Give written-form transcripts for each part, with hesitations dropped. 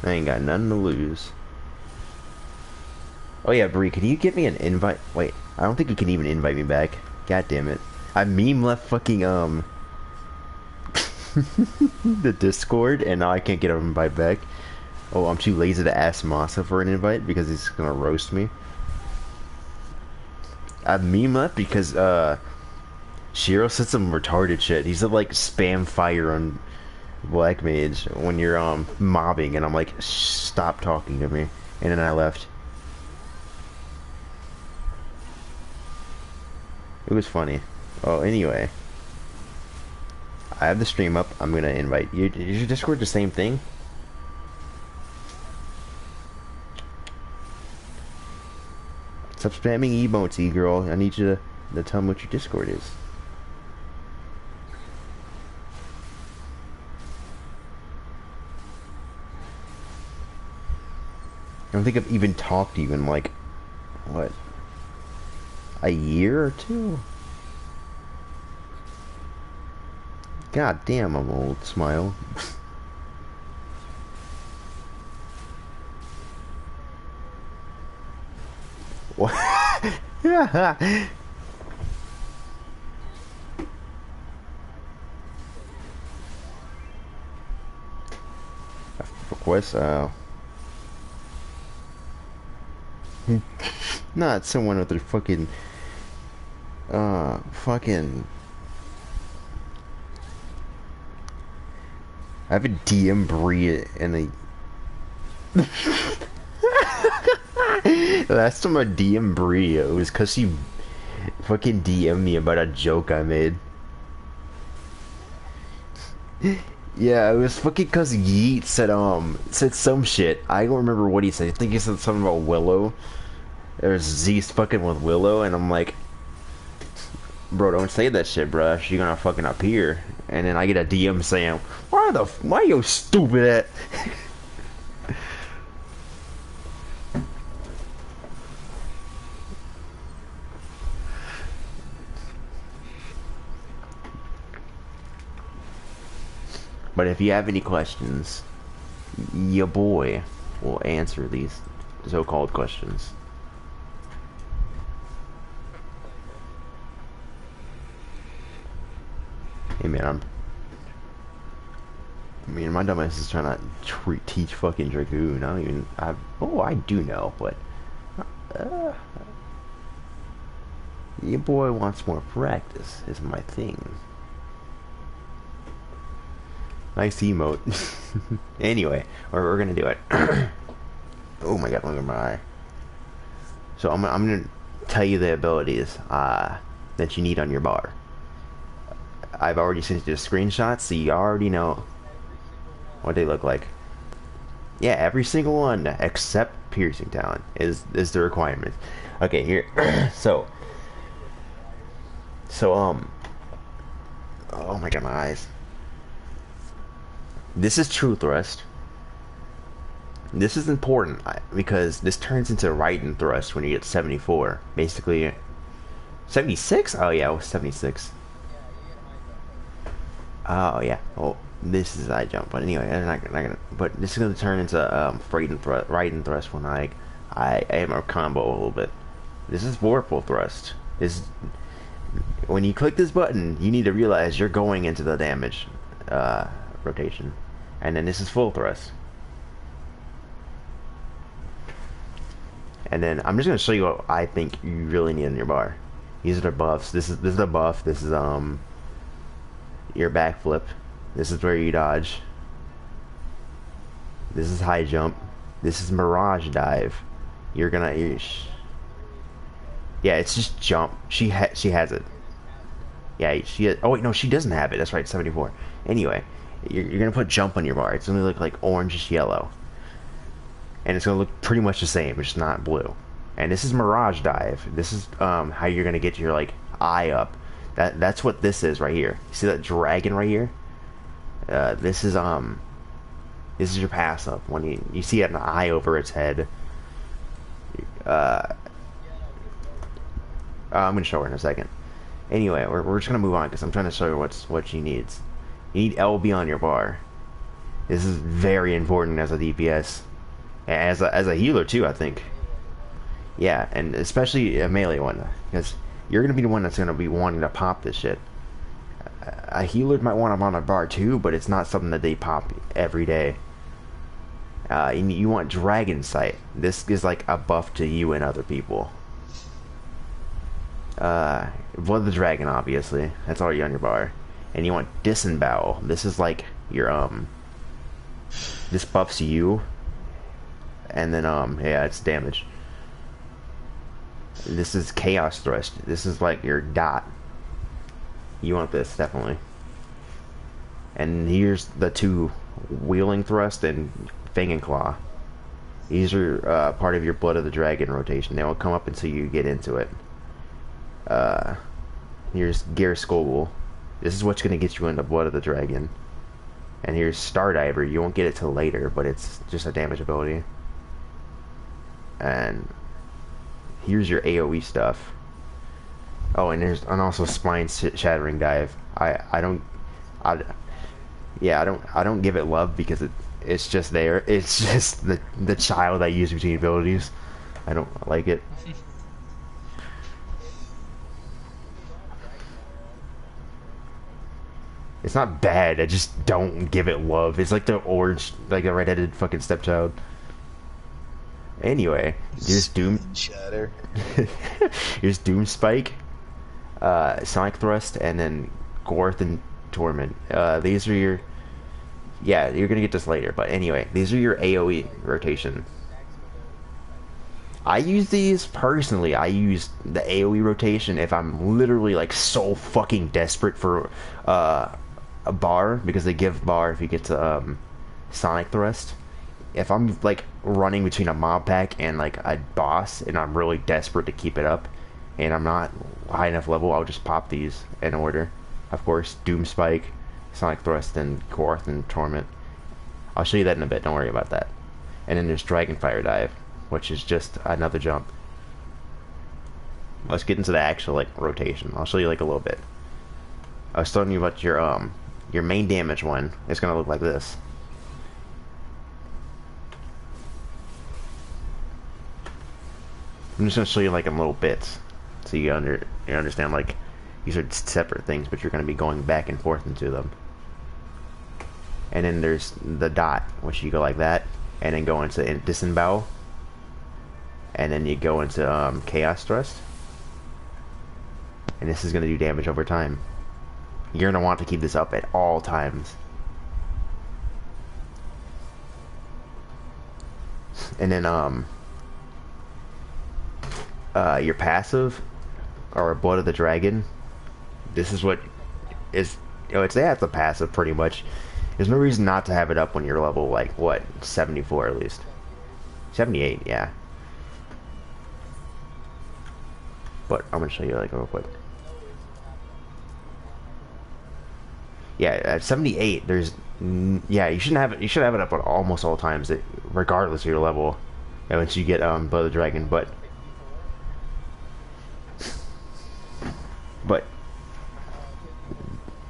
I ain't got nothing to lose. Oh yeah, Bree, can you give me an invite? Wait, I don't think you can even invite me back. God damn it. I meme left fucking, the Discord, and now I can't get an invite back. Oh, I'm too lazy to ask Masa for an invite because he's gonna roast me. I meme left because, Shiro said some retarded shit. He said, like, spam fire on Black Mage when you're, mobbing, and I'm like, stop talking to me. And then I left. It was funny. Oh, anyway. I have the stream up. I'm gonna invite you. Is your Discord the same thing? Stop spamming emotes, E-girl. I need you to tell me what your Discord is. I don't think I've even talked to you in, like, what? A year or two? God damn, I'm old. Smile. What? Yeah. Request, not someone with their fucking, fucking... I have a DM Bria and a... Last time I DM Bria, it was cause she fucking DM'd me about a joke I made. Yeah, it was fucking cause Yeet said some shit. I don't remember what he said. I think he said something about Willow. There's Z's fucking with Willow, and I'm like, bro, don't say that shit, bruh. She gonna fucking appear. And then I get a DM saying, why you stupid at? But if you have any questions, your boy will answer these so-called questions. Hey man, my dumbass is trying to teach fucking Dragoon. I do know, but uh, your boy wants more practice is my thing. Nice emote. Anyway, we're gonna do it. Oh my god, look at my eye. So I'm gonna tell you the abilities that you need on your bar. I've already sent you the screenshots, so you already know what they look like. Yeah, every single one except piercing talent is the requirement. Okay, here. so oh my god, my eyes. This is true thrust. This is important because this turns into right and thrust when you get 74. Basically, 76? Oh yeah, it was 76. Oh yeah. Well, this is eye jump, but anyway, I'm not gonna. But this is gonna turn into right and thrust when I am a combo a little bit. This is vorpal thrust. This when you click this button, you need to realize you're going into the damage rotation, and then this is full thrust. And then I'm just gonna show you what I think you really need in your bar. These are the buffs. This is the buff. This is your backflip. This is where you dodge. This is high jump. This is mirage dive. Yeah, it's just jump. She has it. Yeah, oh wait, no, she doesn't have it. That's right, 74. Anyway, you're gonna put jump on your bar. It's gonna look like orangish yellow, and it's gonna look pretty much the same. It's just not blue. And this is mirage dive. This is how you're gonna get your like eye up. That's what this is right here. See that dragon right here? This is your pass up when you see an eye over its head. I'm gonna show her in a second. Anyway, we're just gonna move on because I'm trying to show her what she needs. You need LB on your bar. This is very important as a DPS. As a healer too, I think. Yeah, and especially a melee one, because you're gonna be the one that's gonna be wanting to pop this shit. A healer might want them on a bar too, but it's not something that they pop every day. And you want Dragon Sight. This is like a buff to you and other people. Blood of the Dragon, obviously. That's already on your bar. And you want Disembowel. This is like your, this buffs you. And then, yeah, it's damage. This is Chaos Thrust. This is like your dot. You want this, definitely. And here's the two, Wheeling Thrust and Fang and Claw. These are part of your Blood of the Dragon rotation. They won't come up until you get into it. Here's Gear Skogul. This is what's going to get you into Blood of the Dragon. And here's Stardiver. You won't get it till later, but it's just a damage ability. And here's your AoE stuff. Oh, and there's also Spine Shattering Dive. I don't give it love because it's just there. It's just the child I use between abilities. I don't like it. It's not bad. I just don't give it love. It's like the orange, like a redheaded fucking stepchild. Anyway, here's Doom Shatter. Here's Doom Spike, Sonic Thrust, and then Gorth and Torment. These are your, yeah, you're gonna get this later, but anyway, these are your AoE rotation. I use these personally. I use the AoE rotation if I'm literally like so fucking desperate for a bar, because they give bar if you get to Sonic Thrust. If I'm like running between a mob pack and like a boss and I'm really desperate to keep it up and I'm not high enough level, I'll just pop these in order. Of course, Doom Spike, Sonic Thrust, and Gorth and Torment. I'll show you that in a bit, don't worry about that. And then there's Dragonfire Dive, which is just another jump. Let's get into the actual like rotation. I'll show you like a little bit. I was telling you about your main damage one. It's gonna look like this. I'm just gonna show you like in little bits, so you understand like these are separate things, but you're gonna be going back and forth into them. And then there's the dot, which you go like that, and then go into Disembowel, and then you go into Chaos Thrust, and this is gonna do damage over time. You're gonna want to keep this up at all times. And then your passive, or Blood of the Dragon. This is what is, it's the passive pretty much. There's no reason not to have it up when you're level like what, 74 at least, 78, yeah. But I'm gonna show you like real quick. Yeah, at 78, there's yeah, you should have it up at almost all times, regardless of your level. And once you get Blood of the Dragon, but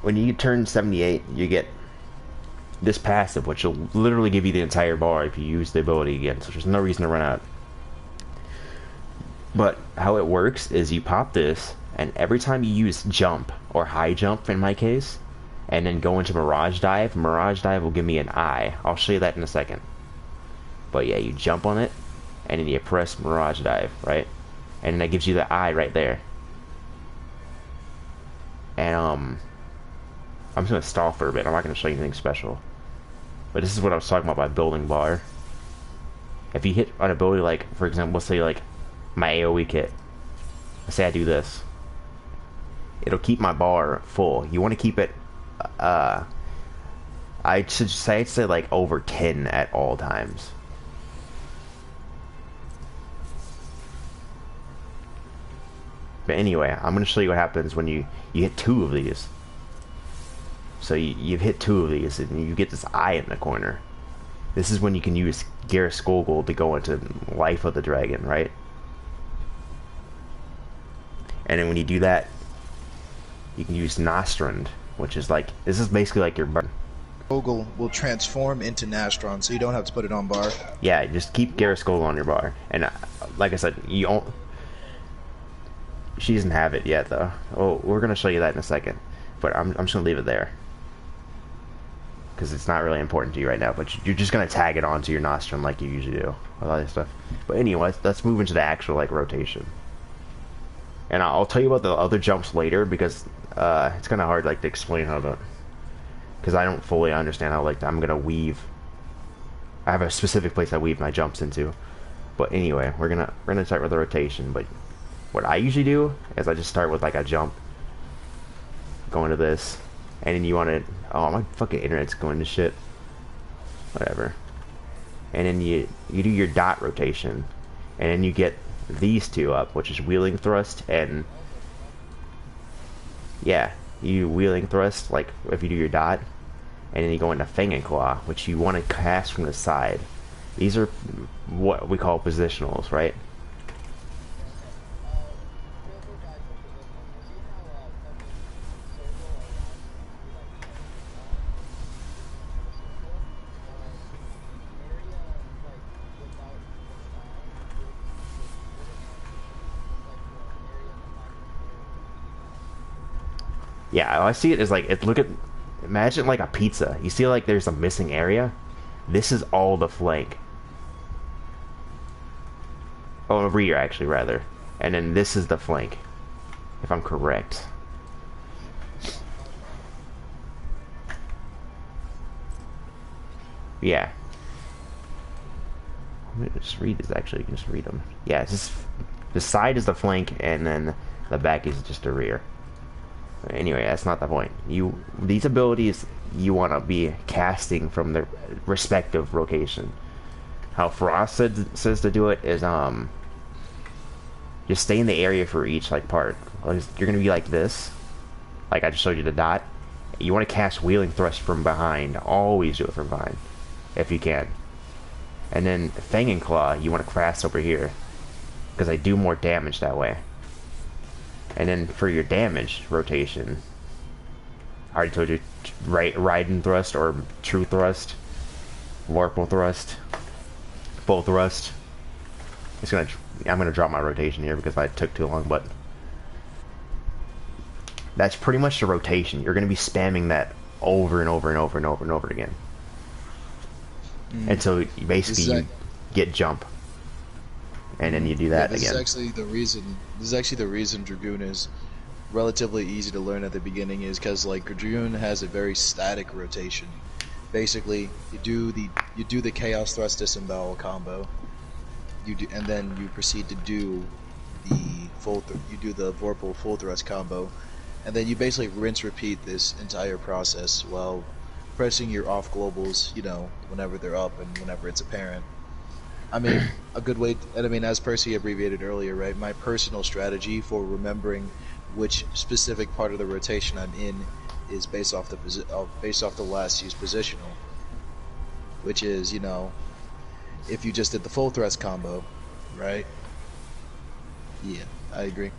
when you turn 78, you get this passive, which will literally give you the entire bar if you use the ability again, so there's no reason to run out. But how it works is you pop this, and every time you use jump, or high jump in my case, and then go into Mirage Dive will give me an eye. I'll show you that in a second. But yeah, you jump on it, and then you press Mirage Dive, right? And that gives you the eye right there. And I'm just gonna stall for a bit. I'm not gonna show you anything special. But this is what I was talking about by building bar. If you hit an ability like, for example, let's say like my AoE kit. Let's say I do this. It'll keep my bar full. You want to keep it, I should say like over 10 at all times. But anyway, I'm going to show you what happens when you hit 2 of these. So you've hit 2 of these, and you get this eye in the corner. This is when you can use Gear Skogul to go into Life of the Dragon, right? And then when you do that, you can use Nostrand, which is like, this is basically like your burn. Gogol will transform into Nastron, so you don't have to put it on bar. Yeah, just keep Garruscogle on your bar. And like I said, you don't... She doesn't have it yet, though. Oh, we're going to show you that in a second. But I'm just going to leave it there. Because it's not really important to you right now. But you're just going to tag it onto your Nostrum like you usually do. With all this stuff. But anyway, let's move into the actual, like, rotation. And I'll tell you about the other jumps later, because it's kind of hard, like, to explain how to... Because I don't fully understand how, like, I'm going to weave... I have a specific place I weave my jumps into. But anyway, we're gonna start with the rotation. But what I usually do is I just start with, like, a jump. Go into this. And then you want to... Oh, my fucking internet's going to shit. Whatever. And then you do your dot rotation. And then you get these two up, which is wheeling thrust and... Yeah, you wheeling thrust, like, if you do your dot. And then you go into Fang and Claw, which you want to cast from the side. These are what we call positionals, right? Yeah, how I see it is like, imagine like a pizza. You see like there's a missing area? This is all the flank. Oh, rear actually, rather. And then this is the flank, if I'm correct. Yeah. I'm gonna just read this actually, you can just read them. Yeah, it's just, the side is the flank, and then the back is just the rear. Anyway, that's not the point. These abilities you want to be casting from the respective location. How Frost says to do it is just stay in the area for each like part. You're gonna be like this, like I just showed you the dot. You want to cast Wheeling Thrust from behind. Always do it from behind, if you can. And then Fang and Claw, you want to cast over here, because they do more damage that way. And then for your damage rotation, I already told you, Raiden Thrust or True Thrust, Vorpal Thrust, Full Thrust. I'm gonna drop my rotation here because I took too long, but that's pretty much the rotation. You're gonna be spamming that over and over and over and over and over again until you basically get jump. And then you do that again. This is actually the reason Dragoon is relatively easy to learn at the beginning, is because like Dragoon has a very static rotation. Basically, you do the Chaos Thrust Disembowel combo, and then you proceed to do the Vorpal Full Thrust combo, and then you basically rinse repeat this entire process while pressing your off globals, whenever they're up and whenever it's apparent. I mean, a good way, and I mean, as Percy abbreviated earlier, right? My personal strategy for remembering which specific part of the rotation I'm in is based off the last used positional, which is, if you just did the full thrust combo, right? Yeah, I agree.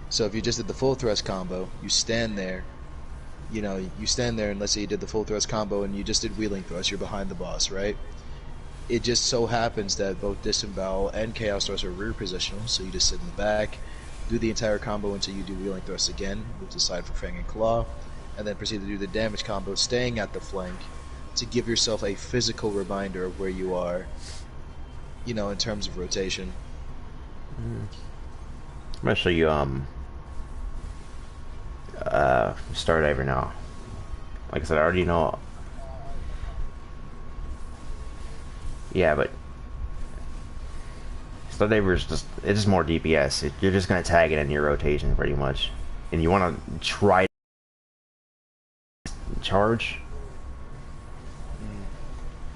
So if you just did the full thrust combo, you stand there, and let's say you did the full thrust combo and you just did wheeling thrust, you're behind the boss, right? It just so happens that both Disembowel and Chaos Thrust are rear positional, so you just sit in the back, do the entire combo until you do Wheeling Thrust again, move to the side for Fang and Claw, and then proceed to do the damage combo, staying at the flank, to give yourself a physical reminder of where you are, in terms of rotation. I'm gonna show you, Stardiver now. Like I said, I already know. Yeah, but Stardiver is it's just more DPS. You're just gonna tag it in your rotation pretty much, and you want to try to charge.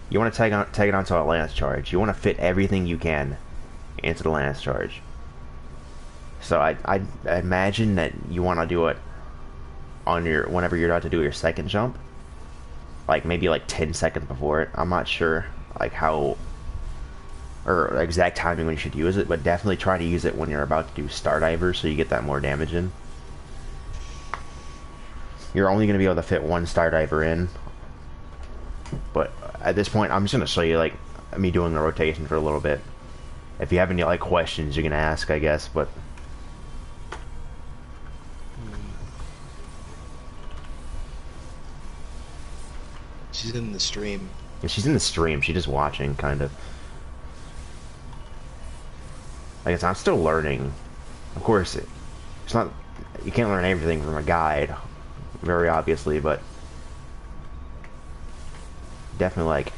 You want to tag it onto a lance charge. You want to fit everything you can into the lance charge. So I imagine that you want to do it on whenever you're about to do your second jump, like maybe like 10 seconds before it. I'm not sure like how or exact timing when you should use it, but definitely try to use it when you're about to do Stardiver so you get that more damage in. You're only going to be able to fit one Stardiver in But at this point, I'm just gonna show you like me doing the rotation for a little bit. If you have any like questions, you can ask, I guess. But She's in the stream. if she's in the stream, she's just watching, kind of. Like I said, I'm still learning. Of course, it's not. You can't learn everything from a guide, very obviously, but definitely like.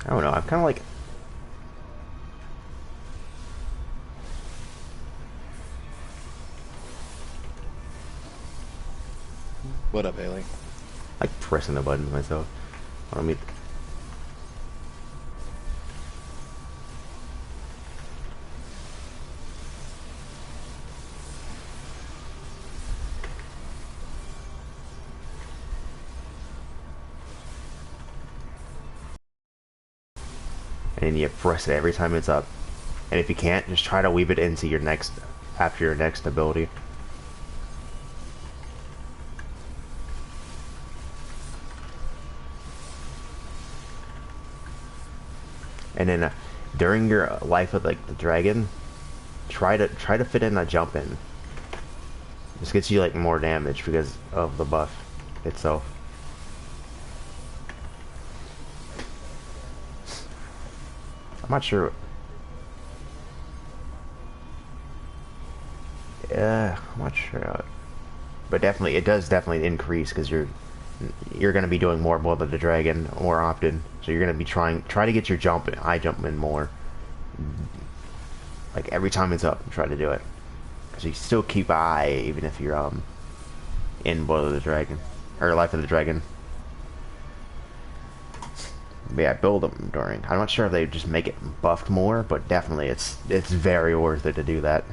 I don't know. I'm kind of like. What up, Haley? Like pressing the buttons myself. Let me. And you press it every time it's up. And if you can't, just try to weave it into your next, after your next ability. And then during your life of like the dragon, try to fit in a jump in. This gets you like more damage because of the buff itself. I'm not sure. Yeah, I'm not sure. But definitely, it does definitely increase because you're going to be doing more Blood of the Dragon more often. So you're going to be try to get your eye jump in more. Like every time it's up, try to do it. Because you still keep eye even if you're in Blood of the Dragon or Life of the Dragon. But yeah, build them during. I'm not sure if they just make it buffed more, but definitely it's very worth it to do that.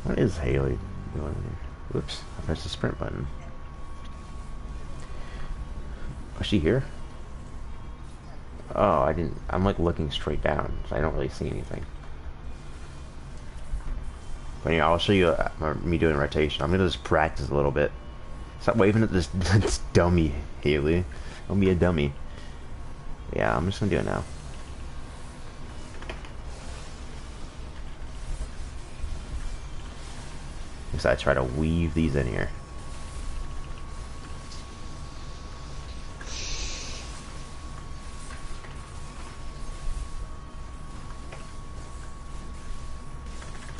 What is Haley doing here? Whoops, I pressed the sprint button. Was she here? Oh, I didn't. I'm like looking straight down, so I don't really see anything. But anyway, I'll show you me doing rotation. I'm gonna just practice a little bit. Stop waving at this, this dummy, Haley. Don't be a dummy. Yeah, I'm just gonna do it now. So I try to weave these in here.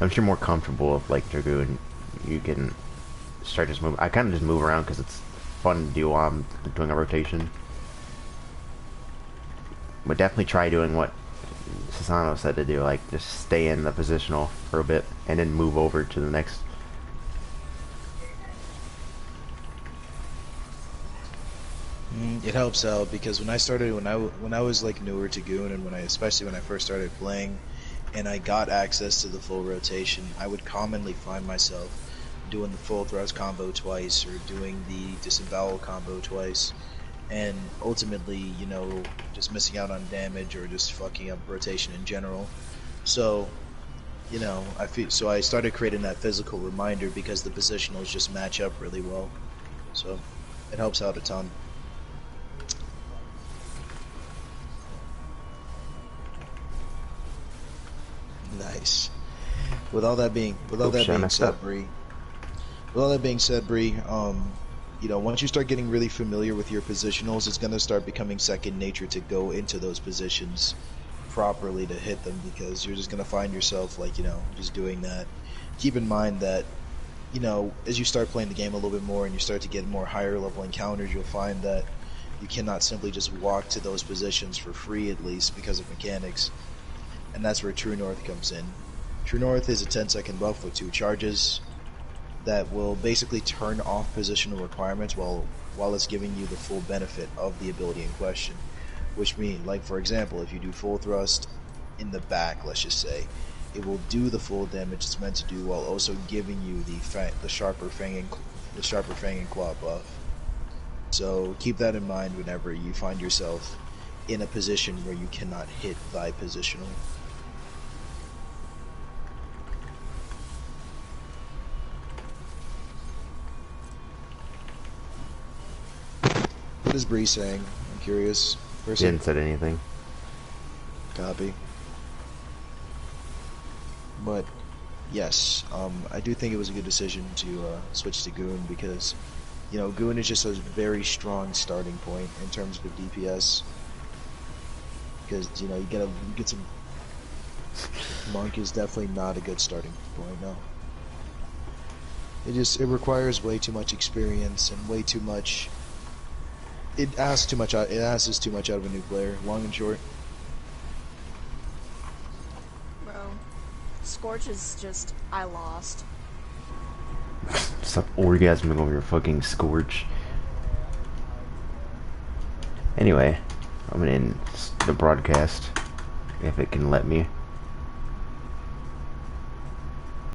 Once you're more comfortable with like Dragoon, you can start just move. I kind of just move around because it's fun to do while I'm doing a rotation. But definitely try doing what Sasano said to do, like just stay in the positional for a bit and then move over to the next. It helps out because when I was like newer to Goon and especially when I first started playing and I got access to the full rotation, I would commonly find myself doing the full thrust combo twice or doing the disembowel combo twice, and ultimately, you know, just missing out on damage or just fucking up rotation in general. So, you know, I started creating that physical reminder because the positionals just match up really well. So it helps out a ton. Nice. With all that being said, Bree, you know, once you start getting really familiar with your positionals, it's gonna start becoming second nature to go into those positions properly to hit them, because you're just gonna find yourself like, you know, just doing that. Keep in mind that, you know, as you start playing the game a little bit more and you start to get more higher level encounters, you'll find that you cannot simply just walk to those positions for free, at least because of mechanics. And that's where True North comes in. True North is a 10-second buff with 2 charges that will basically turn off positional requirements while it's giving you the full benefit of the ability in question. which means, like for example, if you do full thrust in the back, let's just say, it will do the full damage it's meant to do while also giving you the sharper fang and claw buff. So keep that in mind whenever you find yourself in a position where you cannot hit thy positional. What is Bree saying? I'm curious. She didn't said anything. Copy. But yes, I do think it was a good decision to switch to Goon because, you know, Goon is just a very strong starting point in terms of DPS. Because, you know, you get some. Monk is definitely not a good starting point. No. It requires way too much experience and way too much. It asks too much. It asks too much out of a new player. Long and short. Bro, Scorch is just I lost. Stop orgasming over your fucking Scorch. Anyway, I'm gonna end the broadcast if it can let me.